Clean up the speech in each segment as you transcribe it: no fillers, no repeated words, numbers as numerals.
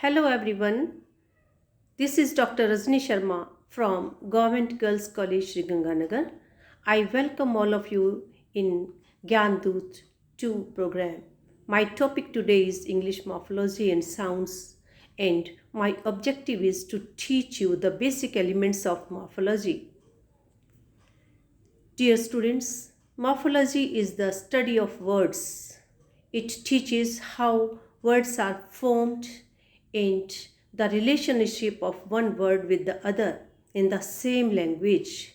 Hello everyone, this is Dr. Rajni Sharma from Government Girls College, Sriganganagar. I welcome all of you in Gyan Doot 2 program. My topic today is English morphology and sounds, and my objective is to teach you the basic elements of morphology. Dear students, morphology is the study of words. It teaches how words are formed and the relationship of one word with the other in the same language.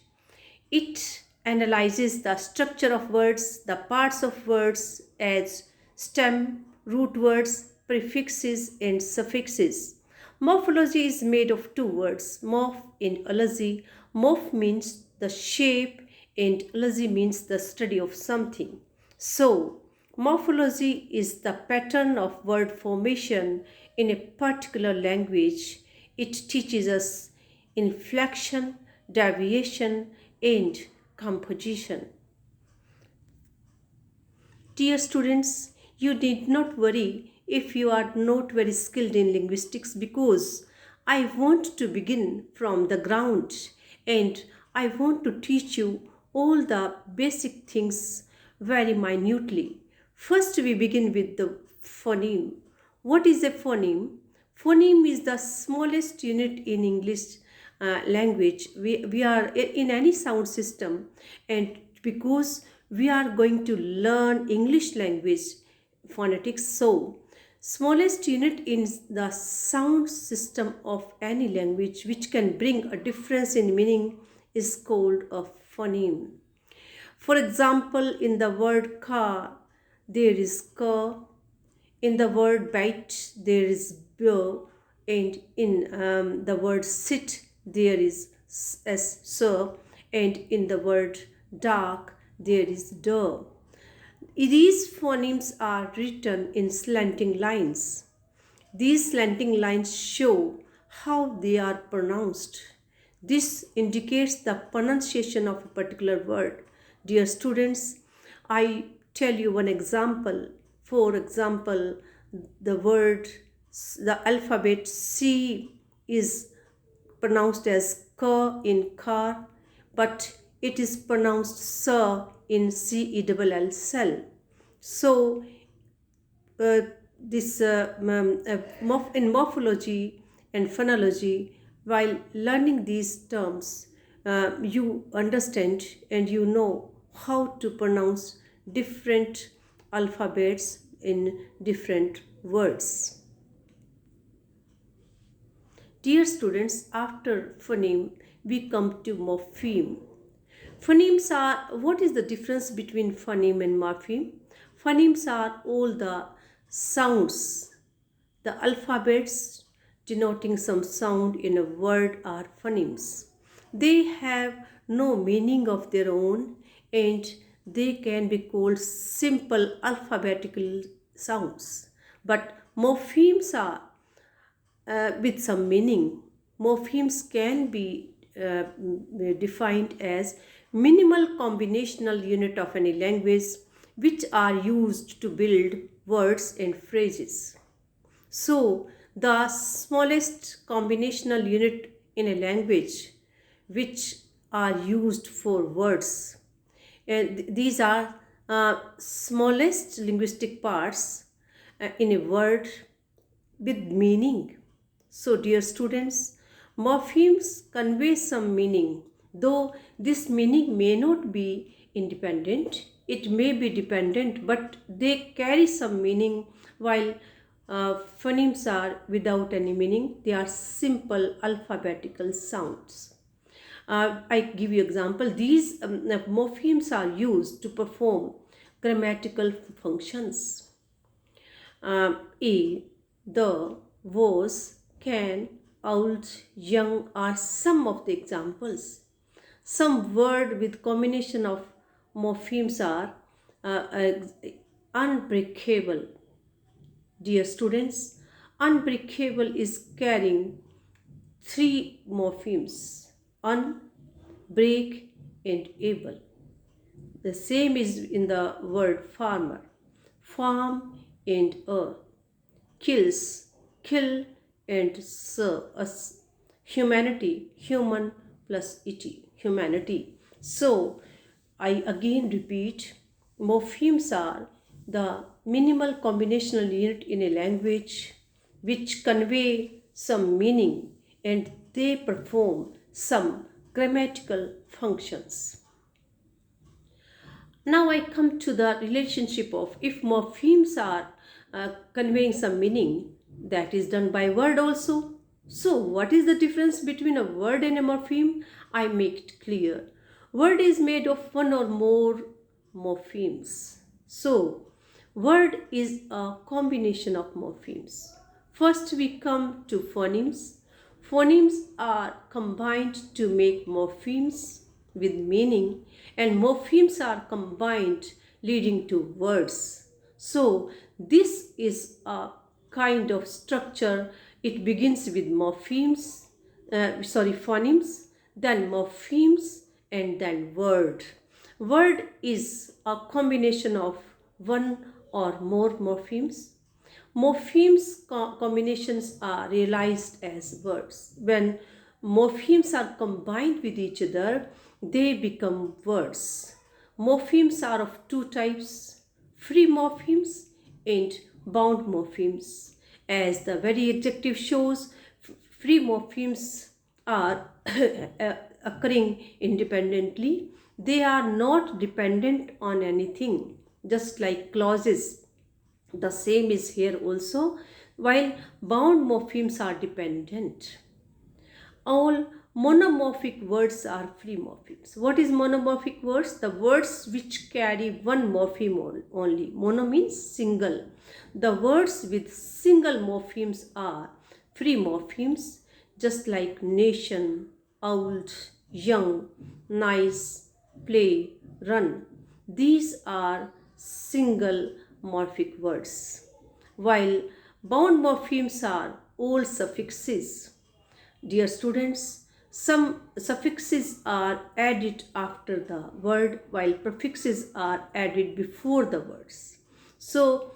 It analyzes the structure of words, the parts of words as stem, root words, prefixes, and suffixes. Morphology is made of two words, morph and ology. Morph means the shape and ology means the study of something. So, morphology is the pattern of word formation in a particular language. It teaches us inflection, deviation, and composition. Dear students, you need not worry if you are not very skilled in linguistics because I want to begin from the ground and I want to teach you all the basic things very minutely. First, we begin with the phoneme. What is a phoneme? Phoneme is the smallest unit in English language. We are in any sound system, and because we are going to learn English language phonetics, so smallest unit in the sound system of any language which can bring a difference in meaning is called a phoneme. For example, in the word car, there is ka. In the word bite, there is bear. And in the word sit, there is as sir. And in the word dark, there is der. These phonemes are written in slanting lines. These slanting lines show how they are pronounced. This indicates the pronunciation of a particular word. Dear students, I tell you one example. For example, the alphabet C is pronounced as K in car, but it is pronounced sir in CELL cell. So, in morphology and phonology, while learning these terms, you understand and you know how to pronounce different alphabets in different words. Dear students, after phoneme, we come to morpheme. Phonemes are, what is the difference between phoneme and morpheme? Phonemes are all the sounds, the alphabets denoting some sound in a word are phonemes. They have no meaning of their own and they can be called simple alphabetical sounds. But morphemes are with some meaning. Morphemes can be defined as minimal combinational unit of any language which are used to build words and phrases. So, the smallest combinational unit in a language which are used for words. And these are smallest linguistic parts in a word with meaning. So, dear students, morphemes convey some meaning, though this meaning may not be independent, it may be dependent, but they carry some meaning while phonemes are without any meaning. They are simple alphabetical sounds. I give you example. These morphemes are used to perform grammatical functions. A, the, was, can, old, young are some of the examples. Some word with combination of morphemes are unbreakable. Dear students, unbreakable is carrying three morphemes: un, break, and able. The same is in the word farmer. Farm and earth. Kills, kill and serve us. Humanity, human plus ity, humanity. So, I again repeat, morphemes are the minimal combinational unit in a language which convey some meaning and they perform some grammatical functions. Now I come to the relationship of if morphemes are conveying some meaning, that is done by word also. So what is the difference between a word and a morpheme? I make it clear. Word is made of one or more morphemes. So word is a combination of morphemes. First we come to phonemes. Phonemes are combined to make morphemes with meaning, and morphemes are combined leading to words. So this is a kind of structure. It begins with phonemes, then morphemes, and then word. Word is a combination of one or more morphemes. Morphemes combinations are realized as words. When morphemes are combined with each other, they become words. Morphemes are of two types, free morphemes and bound morphemes. As the very adjective shows, free morphemes are occurring independently. They are not dependent on anything, just like clauses. The same is here also, while bound morphemes are dependent. All monomorphic words are free morphemes. What is monomorphic words? The words which carry one morpheme only. Mono means single. The words with single morphemes are free morphemes, just like nation, old, young, nice, play, run. These are single morphic words, while bound morphemes are all suffixes. Dear students, some suffixes are added after the word while prefixes are added before the words. So,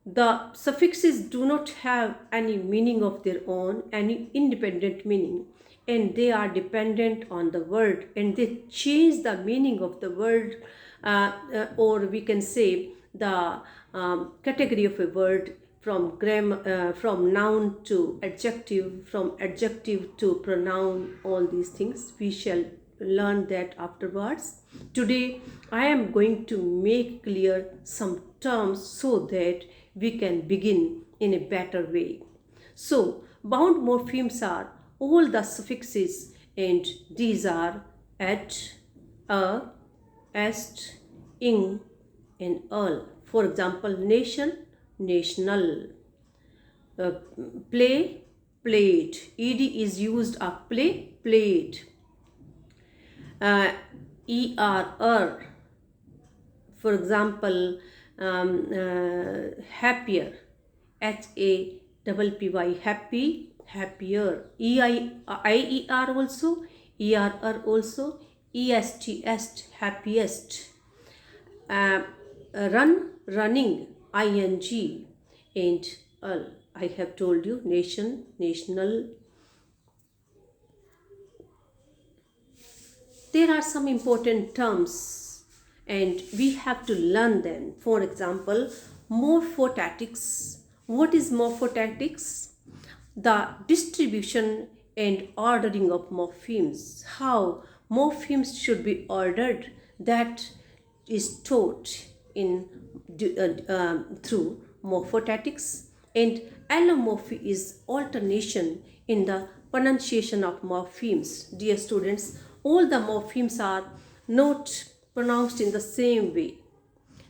the suffixes do not have any meaning of their own, any independent meaning, and they are dependent on the word and they change the meaning of the word, or we can say the category of a word from noun to adjective, from adjective to pronoun, all these things. We shall learn that afterwards. Today, I am going to make clear some terms so that we can begin in a better way. So, bound morphemes are all the suffixes, and these are at, a, est, ing, and al. For example, nation, national, uh, play, played. Ed is used of play, played. Er, for example, happier, HAPPY, happy, happier. IER also, ERR also, est, happiest. Run, running, ing, and I have told you nation, national. There are some important terms and we have to learn them. For example, morphotactics. What is morphotactics? The distribution and ordering of morphemes. How morphemes should be ordered, that is taught in through morphotactics. And allomorphy is alternation in the pronunciation of morphemes. Dear students, all the morphemes are not pronounced in the same way.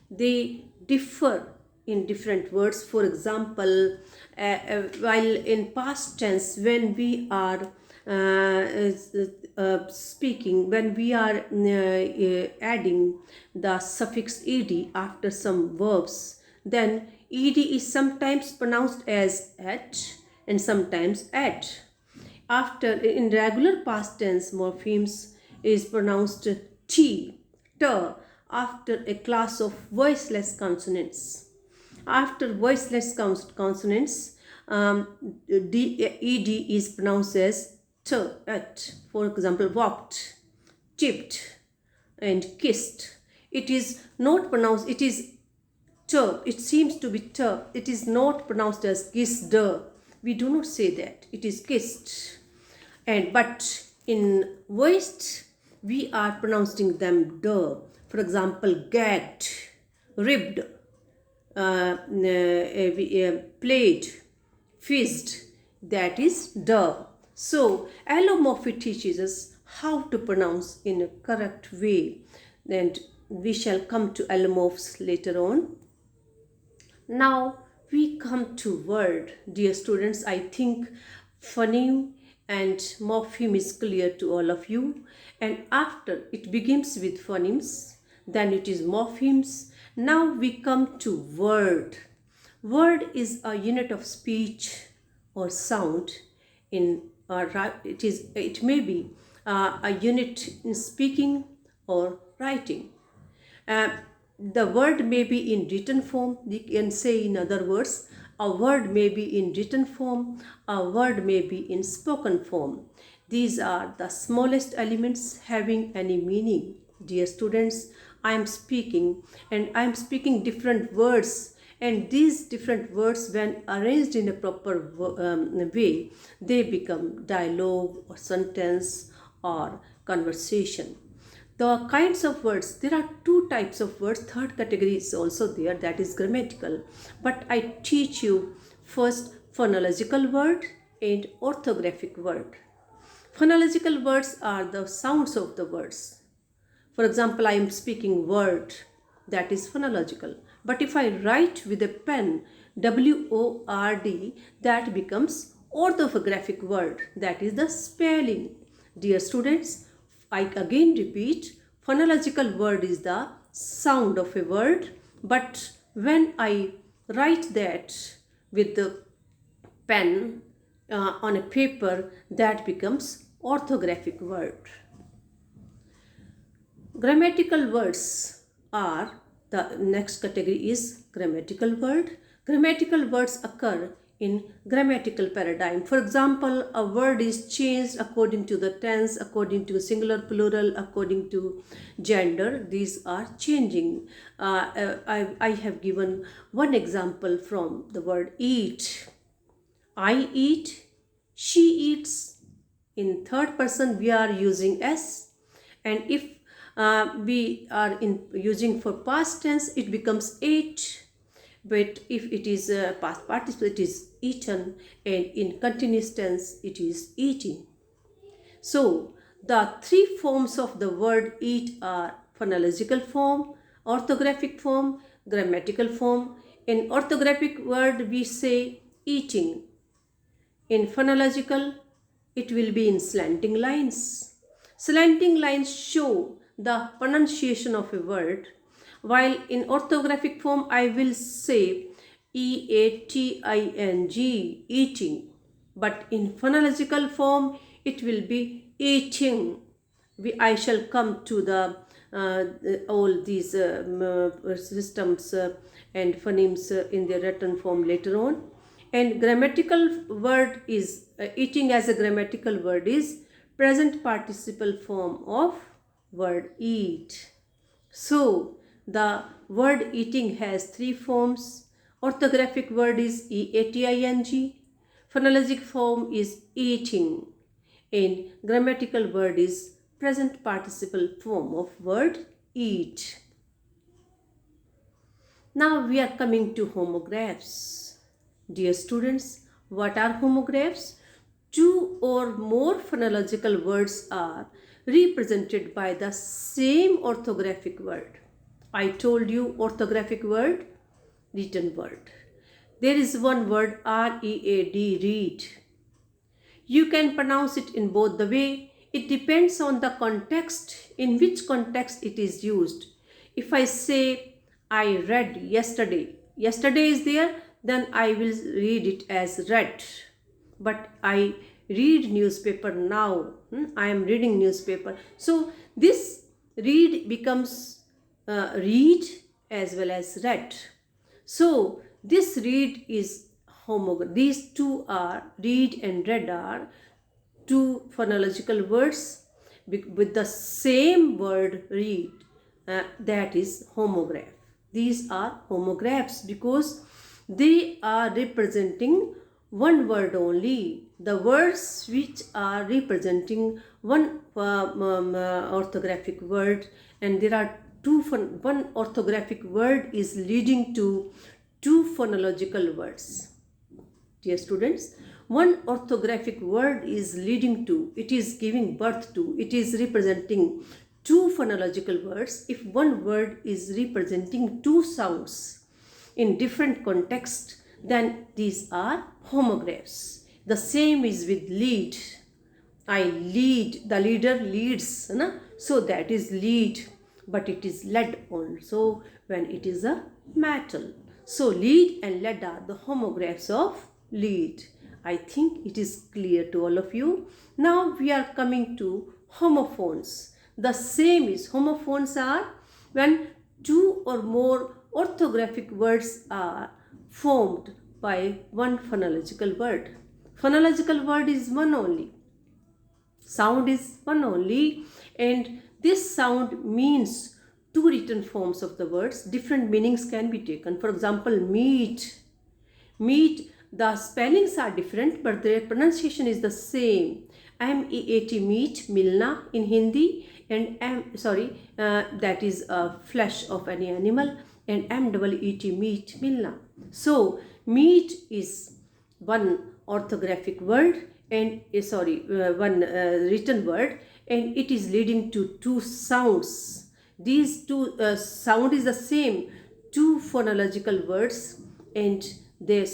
They differ in different words. For example, while in past tense, when we are speaking, when we are adding the suffix ed after some verbs, then ed is sometimes pronounced as at and sometimes at. After, in regular past tense, morphemes is pronounced t, t, after a class of voiceless consonants. After voiceless consonants, ed is pronounced as t, at. For example, walked, tipped, and kissed. It is not pronounced, it is t, it seems to be t. It is not pronounced as kissed. We do not say that. It is kissed. And but in West, we are pronouncing them d. For example, gagged, ribbed, played, fizzed, that is d. So allomorphy teaches us how to pronounce in a correct way, and we shall come to allomorphs later on. Now we come to word. Dear students, I think phoneme and morpheme is clear to all of you, and after it begins with phonemes, then it is morphemes. Now we come to word. Word is a unit of speech or sound in it may be a unit in speaking or writing. The word may be in written form. We can say, in other words, a word may be in written form, a word may be in spoken form. These are the smallest elements having any meaning. Dear students, I am speaking, and I am speaking different words, and these different words, when arranged in a proper way, they become dialogue or sentence or conversation. The kinds of words, there are two types of words. Third category is also there, that is grammatical. But I teach you first phonological word and orthographic word. Phonological words are the sounds of the words. For example, I am speaking word, that is phonological. But if I write with a pen, WORD, that becomes orthographic word, that is the spelling. Dear students, I again repeat, phonological word is the sound of a word, but when I write that with the pen on a paper, that becomes orthographic word. Grammatical words are, the next category is grammatical word. Grammatical words occur in grammatical paradigm. For example, a word is changed according to the tense, according to singular, plural, according to gender. These are changing. I have given one example from the word eat. I eat, she eats. In third person, we are using s, and if we are using for past tense, it becomes ate. But if it is past participle, it is eaten, and in continuous tense, it is eating. So the three forms of the word eat are phonological form, orthographic form, grammatical form. In orthographic word, we say eating. In phonological, it will be in slanting lines. Slanting lines show the pronunciation of a word, while in orthographic form I will say EATING, eating. But in phonological form it will be eating. I shall come to the all these systems and phonemes in their written form later on. And grammatical word is eating as a grammatical word is present participle form of word eat. So the word eating has three forms. Orthographic word is EATING. Phonologic form is eating. And grammatical word is present participle form of word eat. Now we are coming to homographs. Dear students, what are homographs? Two or more phonological words are represented by the same orthographic word. I told you orthographic word, written word. There is one word READ, read. You can pronounce it in both the way. It depends on the context, in which context it is used. If I say I read yesterday, yesterday is there, then I will read it as read. But I read newspaper now. I am reading newspaper. So this read becomes read as well as read. So this read is These two are, read and read, are two phonological words with the same word read, that is homograph. These are homographs because they are representing one word only. The words which are representing one orthographic word, and there are one orthographic word is leading to two phonological words. Dear students, one orthographic word is leading to, it is giving birth to, it is representing two phonological words if one word is representing two sounds in different context, then these are homographs. The same is with lead. I lead, the leader leads, so that is lead, but it is led also when it is a metal. So lead and led are the homographs of lead. I think it is clear to all of you. Now we are coming to homophones. The same is, homophones are when two or more orthographic words are formed by one phonological word. Phonological word is one only. Sound is one only, and this sound means two written forms of the words. Different meanings can be taken. For example, meat. Meat, the spellings are different, but their pronunciation is the same. MEAT, meat, milna in Hindi, and that is flesh of any animal, and MEET, meat, milna. So meat is one orthographic word and one written word, and it is leading to two sounds. These two sound is the same, two phonological words, and the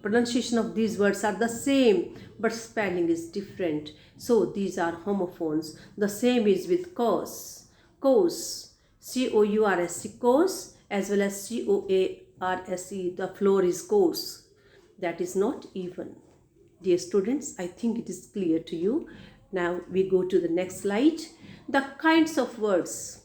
pronunciation of these words are the same, but spelling is different. So these are homophones. The same is with course. Course, COURSE, course, as well as COARSE, the floor is coarse. That is not even. Dear students, I think it is clear to you. Now we go to the next slide. The kinds of words.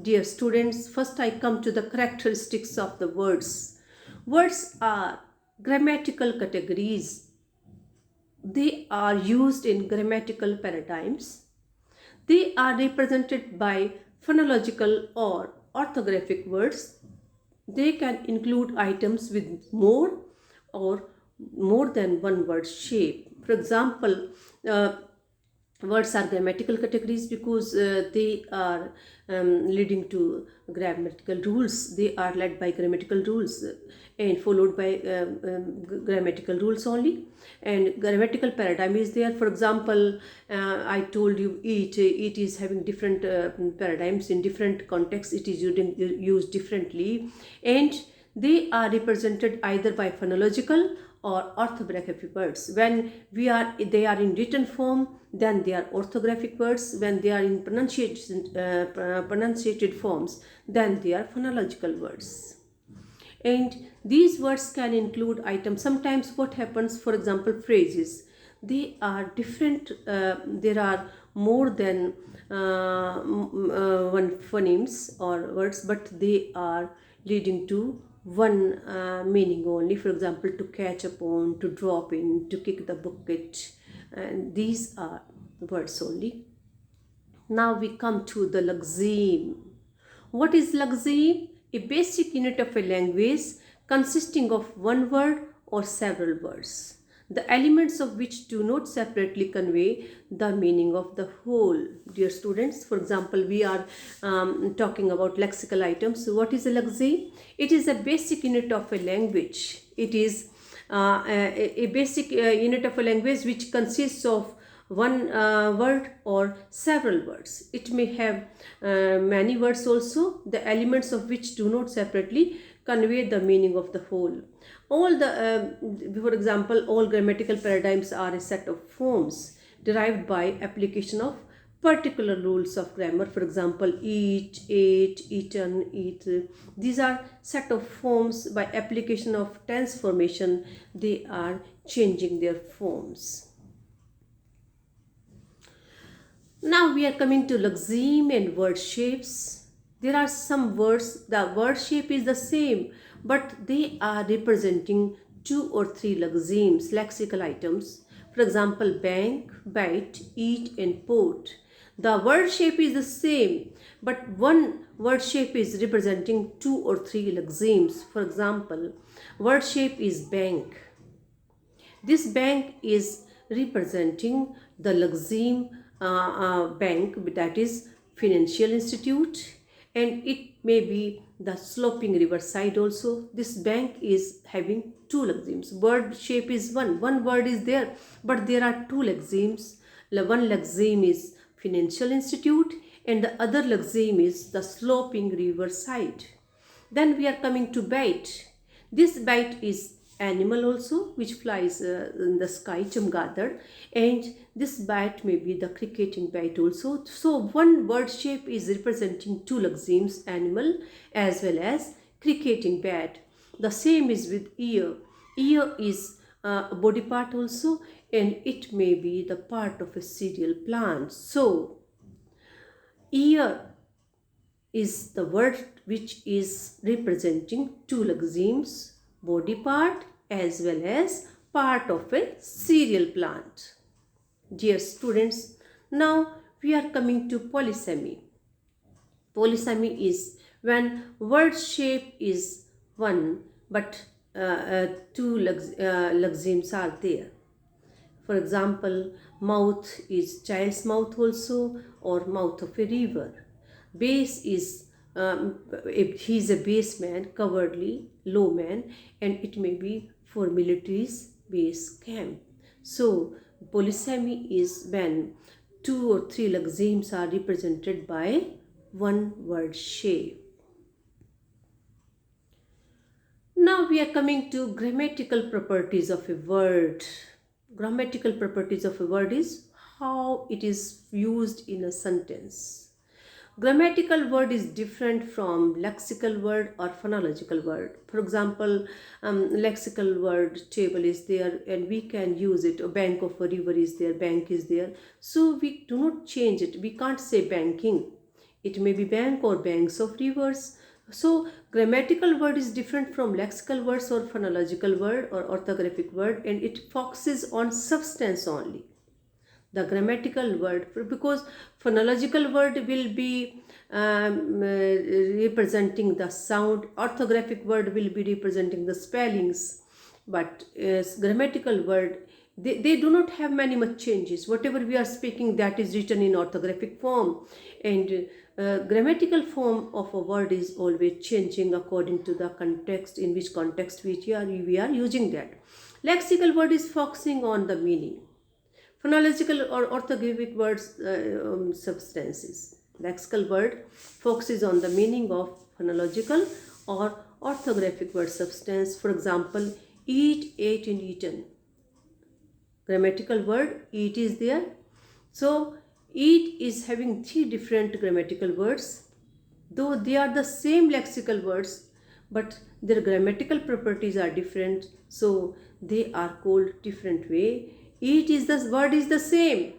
Dear students, first I come to the characteristics of the words. Words are grammatical categories. They are used in grammatical paradigms. They are represented by phonological or orthographic words. They can include items with more or more than one word shape. For example, words are grammatical categories because they are leading to grammatical rules. They are led by grammatical rules and followed by grammatical rules only. And grammatical paradigm is there. For example, I told you eat is having different paradigms in different contexts. It is used differently, and they are represented either by phonological or orthographic words. When they are in written form, then they are orthographic words. When they are in pronunciated forms, then they are phonological words. And these words can include items. Sometimes what happens, for example, phrases, they are different. There are more than one phonemes or words, but they are leading to one meaning only. For example, to catch upon, to drop in, to kick the bucket, and these are words only. Now we come to the lexeme. What is lexeme? A basic unit of a language consisting of one word or several words, the elements of which do not separately convey the meaning of the whole. Dear students, for example, we are talking about lexical items. So what is a lexeme? It is a basic unit of a language. It is a basic unit of a language which consists of one word or several words. It may have many words also, the elements of which do not separately convey the meaning of the whole. For example, all grammatical paradigms are a set of forms derived by application of particular rules of grammar. For example, eat, ate, eaten, eat. These are set of forms. By application of tense formation, they are changing their forms. Now we are coming to lexeme and word shapes. There are some words, the word shape is the same, but they are representing two or three lexemes, lexical items. For example, bank, bite, eat, and port. The word shape is the same, but one word shape is representing two or three lexemes. For example, word shape is bank. This bank is representing the lexeme bank, that is financial institute, and it may be the sloping river side also. This bank is having two lexemes. Word shape is one word is there, but there are two lexemes. One lexeme is financial institute and the other lexeme is the sloping river side. Then we are coming to bite. This bite is animal also which flies in the sky, chumgadar, and this bite may be the cricketing bite also. So one word shape is representing two lexemes, animal as well as cricketing bat. The same is with ear. Ear is a body part also, and it may be the part of a cereal plant. So ear is the word which is representing two lexemes, body part as well as part of a cereal plant. Dear students, now we are coming to polysemy. Polysemy is when word shape is one but two lexemes are there. For example, mouth is child's mouth also, or mouth of a river. Base is he is a base man, cowardly, low man, and it may be for military's base camp. So polysemy is when two or three lexemes are represented by one word shape. Now we are coming to grammatical properties of a word. Grammatical properties of a word is how it is used in a sentence. Grammatical word is different from lexical word or phonological word. For example, lexical word table is there and we can use it. A bank of a river is there, bank is there. So we do not change it. We can't say banking. It may be bank or banks of rivers. So grammatical word is different from lexical words or phonological word or orthographic word, and it focuses on substance only. The grammatical word, because phonological word will be representing the sound, orthographic word will be representing the spellings, but grammatical word, they do not have many much changes. Whatever we are speaking, that is written in orthographic form, and grammatical form of a word is always changing according to the context, in which context we are using that. Lexical word is focusing on the meaning. Phonological or orthographic words substances. Lexical word focuses on the meaning of phonological or orthographic word substance. For example, eat, ate, and eaten. Grammatical word eat is there. So eat is having three different grammatical words, though they are the same lexical words, but their grammatical properties are different, so they are called different way. Eat is the word is the same,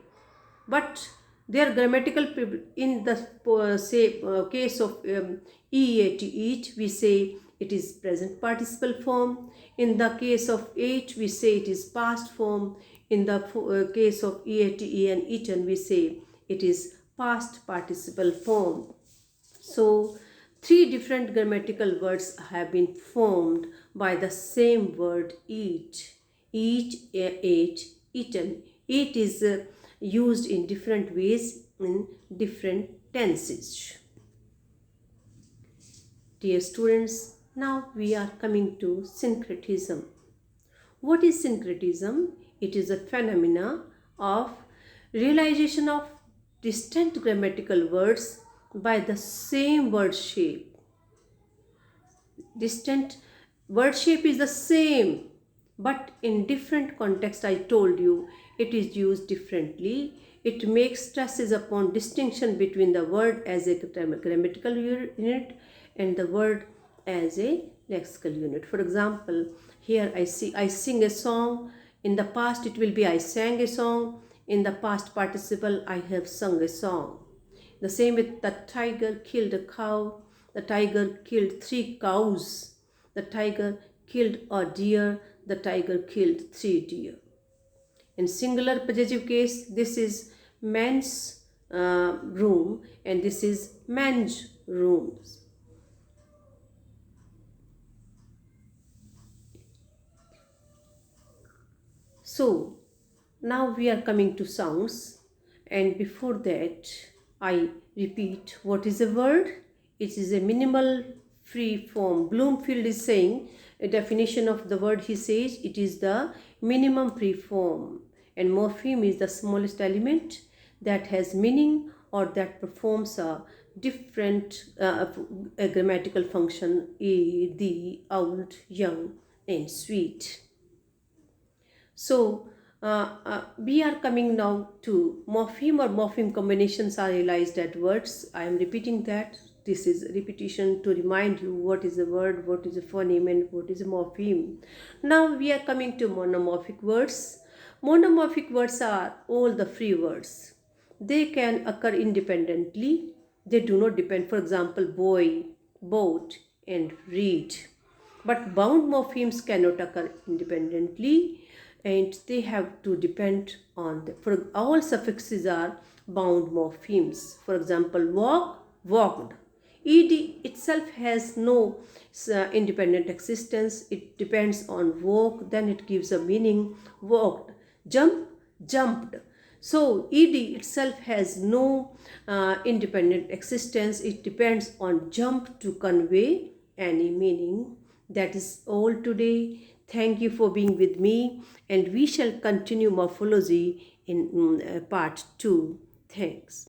but their grammatical in the case of eat, eat, we say it is present participle form. In the case of ate, we say it is past form. In the case of eat and eaten, we say it is past participle form. So three different grammatical words have been formed by the same word eat. Eat, ate, eaten. Eat is used in different ways in different tenses. Dear students, now we are coming to syncretism. What is syncretism? It is a phenomena of realization of distinct grammatical words by the same word shape. Distinct word shape is the same, but in different context, I told you, it is used differently. It makes stresses upon distinction between the word as a grammatical unit and the word as a lexical unit. For example, here I sing a song. In the past it will be I sang a song. In the past participle, I have sung a song. The same with the tiger killed a cow. The tiger killed 3 cows. the tiger killed a deer, the tiger killed 3 deer. In singular possessive case, this is man's room and this is man's rooms. So now we are coming to sounds, and before that I repeat what is a word. It is a minimal free form. Bloomfield is saying a definition of the word. He says it is the minimum free form, and morpheme is the smallest element that has meaning or that performs a different a grammatical function: a, the, old, young, and sweet. So we are coming now to morpheme or morpheme combinations are realized at words. I am repeating that. This is repetition to remind you what is a word, what is a phoneme, and what is a morpheme. Now we are coming to monomorphic words. Monomorphic words are all the free words. They can occur independently. They do not depend. For example, boy, boat, and read. But bound morphemes cannot occur independently, and they have to depend on the, for all suffixes are bound morphemes. For example, walk, walked. Ed itself has no independent existence. It depends on walk, then it gives a meaning, walked. Jump, jumped. So ed itself has no independent existence. It depends on jump to convey any meaning. That is all today. Thank you for being with me, and we shall continue morphology in part 2. Thanks.